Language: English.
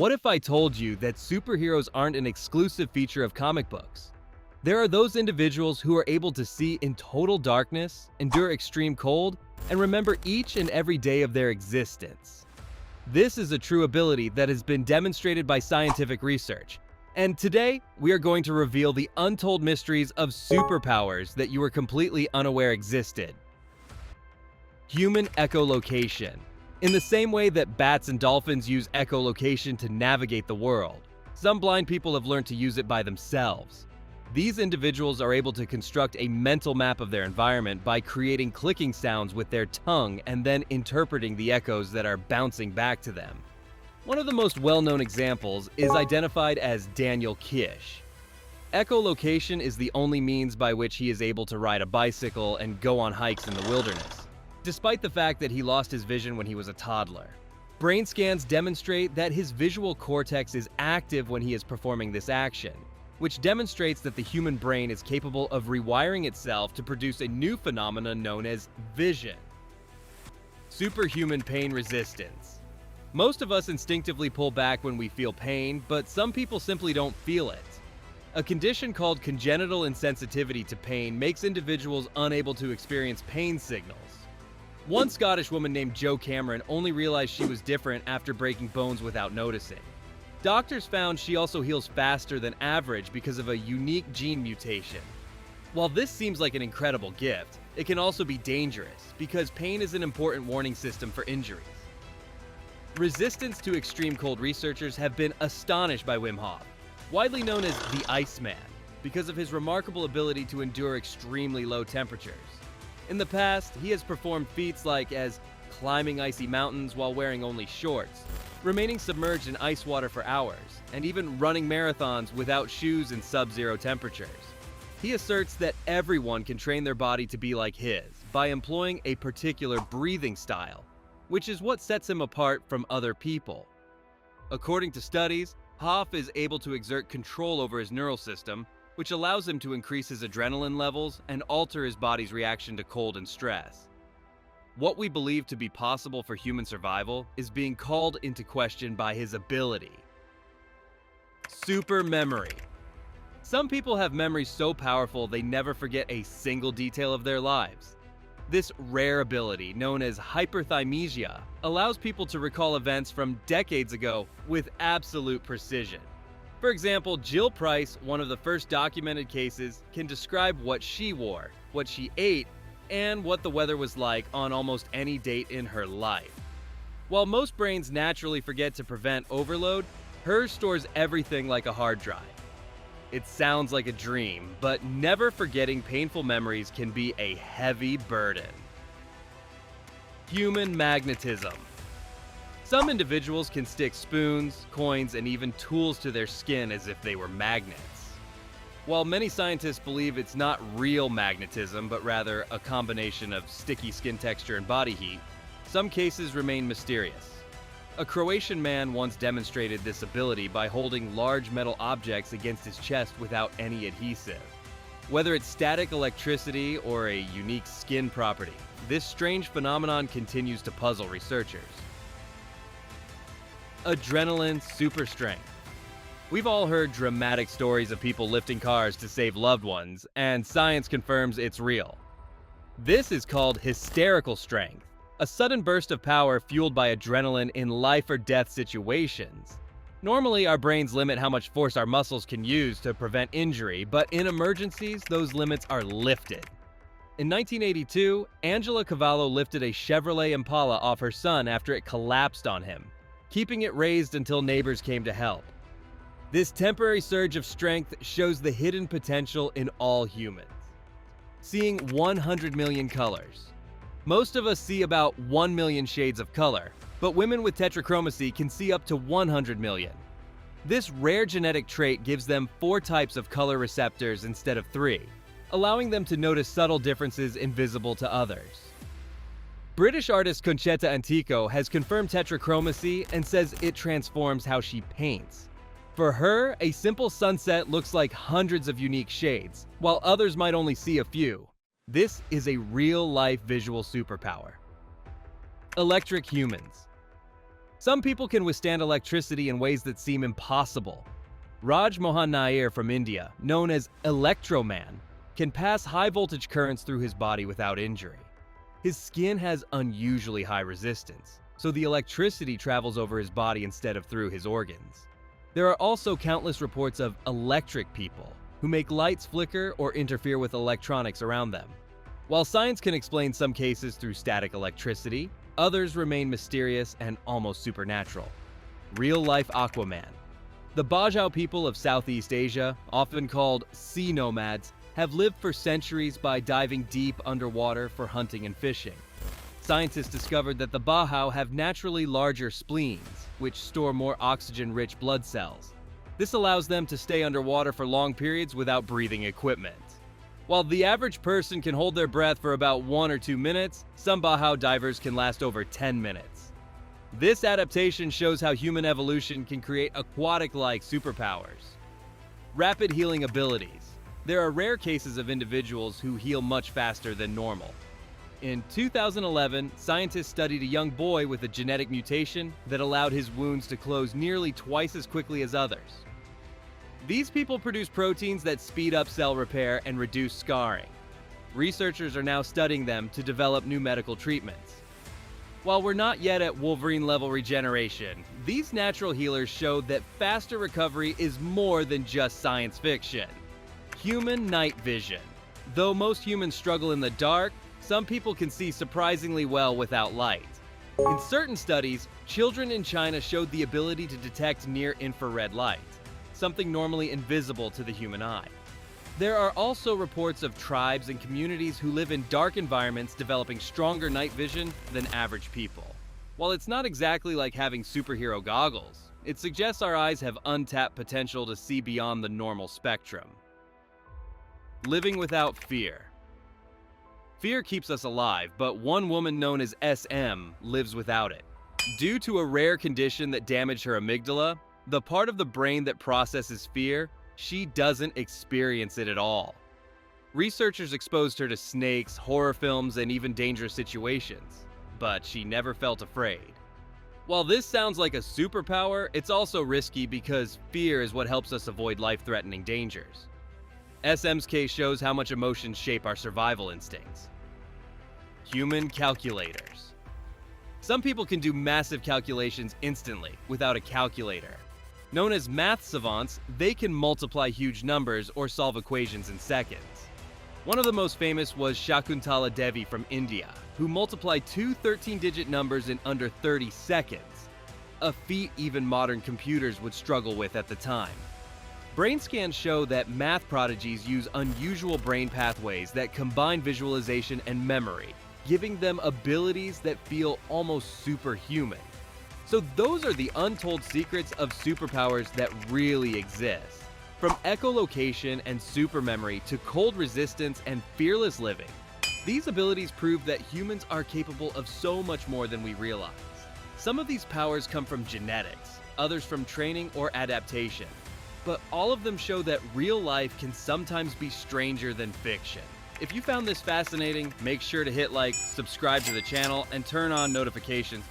What if I told you that superheroes aren't an exclusive feature of comic books? There are those individuals who are able to see in total darkness, endure extreme cold, and remember each and every day of their existence. This is a true ability that has been demonstrated by scientific research. And today, we are going to reveal the untold mysteries of superpowers that you were completely unaware existed. Human echolocation. In the same way that bats and dolphins use echolocation to navigate the world, some blind people have learned to use it by themselves. These individuals are able to construct a mental map of their environment by creating clicking sounds with their tongue and then interpreting the echoes that are bouncing back to them. One of the most well-known examples is identified as Daniel Kish. Echolocation is the only means by which he is able to ride a bicycle and go on hikes in the wilderness, despite the fact that he lost his vision when he was a toddler. Brain scans demonstrate that his visual cortex is active when he is performing this action, which demonstrates that the human brain is capable of rewiring itself to produce a new phenomenon known as vision. Superhuman pain resistance. Most of us instinctively pull back when we feel pain, but some people simply don't feel it. A condition called congenital insensitivity to pain makes individuals unable to experience pain signals. One Scottish woman named Jo Cameron only realized she was different after breaking bones without noticing. Doctors found she also heals faster than average because of a unique gene mutation. While this seems like an incredible gift, it can also be dangerous because pain is an important warning system for injuries. Resistance to extreme cold. Researchers have been astonished by Wim Hof, widely known as the Iceman, because of his remarkable ability to endure extremely low temperatures. In the past, he has performed feats like as climbing icy mountains while wearing only shorts, remaining submerged in ice water for hours, and even running marathons without shoes in sub-zero temperatures. He asserts that everyone can train their body to be like his by employing a particular breathing style, which is what sets him apart from other people. According to studies, Hof is able to exert control over his neural system, which allows him to increase his adrenaline levels and alter his body's reaction to cold and stress. What we believe to be possible for human survival is being called into question by his ability. Super memory. Some people have memories so powerful they never forget a single detail of their lives. This rare ability, known as hyperthymesia, allows people to recall events from decades ago with absolute precision. For example, Jill Price, one of the first documented cases, can describe what she wore, what she ate, and what the weather was like on almost any date in her life. While most brains naturally forget to prevent overload, hers stores everything like a hard drive. It sounds like a dream, but never forgetting painful memories can be a heavy burden. Human magnetism. Some individuals can stick spoons, coins, and even tools to their skin as if they were magnets. While many scientists believe it's not real magnetism, but rather a combination of sticky skin texture and body heat, some cases remain mysterious. A Croatian man once demonstrated this ability by holding large metal objects against his chest without any adhesive. Whether it's static electricity or a unique skin property, this strange phenomenon continues to puzzle researchers. Adrenaline super strength. We've all heard dramatic stories of people lifting cars to save loved ones, and science confirms it's real. This is called hysterical strength, a sudden burst of power fueled by adrenaline in life or death situations. Normally, our brains limit how much force our muscles can use to prevent injury, but in emergencies, those limits are lifted. In 1982, Angela Cavallo lifted a Chevrolet Impala off her son after it collapsed on him, keeping it raised until neighbors came to help. This temporary surge of strength shows the hidden potential in all humans. Seeing 100 million colors. Most of us see about 1 million shades of color, but women with tetrachromacy can see up to 100 million. This rare genetic trait gives them 4 types of color receptors instead of 3, allowing them to notice subtle differences invisible to others. British artist Concetta Antico has confirmed tetrachromacy and says it transforms how she paints. For her, a simple sunset looks like hundreds of unique shades, while others might only see a few. This is a real-life visual superpower. Electric humans. Some people can withstand electricity in ways that seem impossible. Raj Mohan Nair from India, known as Electroman, can pass high-voltage currents through his body without injury. His skin has unusually high resistance, so the electricity travels over his body instead of through his organs. There are also countless reports of electric people who make lights flicker or interfere with electronics around them. While science can explain some cases through static electricity, others remain mysterious and almost supernatural. Real-life Aquaman. The Bajau people of Southeast Asia, often called sea nomads, have lived for centuries by diving deep underwater for hunting and fishing. Scientists discovered that the Bajau have naturally larger spleens, which store more oxygen-rich blood cells. This allows them to stay underwater for long periods without breathing equipment. While the average person can hold their breath for about 1 or 2 minutes, some Bajau divers can last over 10 minutes. This adaptation shows how human evolution can create aquatic-like superpowers. Rapid healing abilities. There are rare cases of individuals who heal much faster than normal. In 2011, scientists studied a young boy with a genetic mutation that allowed his wounds to close nearly twice as quickly as others. These people produce proteins that speed up cell repair and reduce scarring. Researchers are now studying them to develop new medical treatments. While we're not yet at Wolverine-level regeneration, these natural healers show that faster recovery is more than just science fiction. Human night vision. Though most humans struggle in the dark, some people can see surprisingly well without light. In certain studies, children in China showed the ability to detect near-infrared light, something normally invisible to the human eye. There are also reports of tribes and communities who live in dark environments developing stronger night vision than average people. While it's not exactly like having superhero goggles, it suggests our eyes have untapped potential to see beyond the normal spectrum. Living without fear. Fear keeps us alive, but one woman known as SM lives without it. Due to a rare condition that damaged her amygdala, the part of the brain that processes fear, she doesn't experience it at all. Researchers exposed her to snakes, horror films, and even dangerous situations, but she never felt afraid. While this sounds like a superpower, it's also risky because fear is what helps us avoid life-threatening dangers. SM's case shows how much emotions shape our survival instincts. Human calculators. Some people can do massive calculations instantly without a calculator. Known as math savants, they can multiply huge numbers or solve equations in seconds. One of the most famous was Shakuntala Devi from India, who multiplied two 13-digit numbers in under 30 seconds, a feat even modern computers would struggle with at the time. Brain scans show that math prodigies use unusual brain pathways that combine visualization and memory, giving them abilities that feel almost superhuman. So those are the untold secrets of superpowers that really exist. From echolocation and supermemory to cold resistance and fearless living, these abilities prove that humans are capable of so much more than we realize. Some of these powers come from genetics, others from training or adaptation, but all of them show that real life can sometimes be stranger than fiction. If you found this fascinating, make sure to hit like, subscribe to the channel, and turn on notifications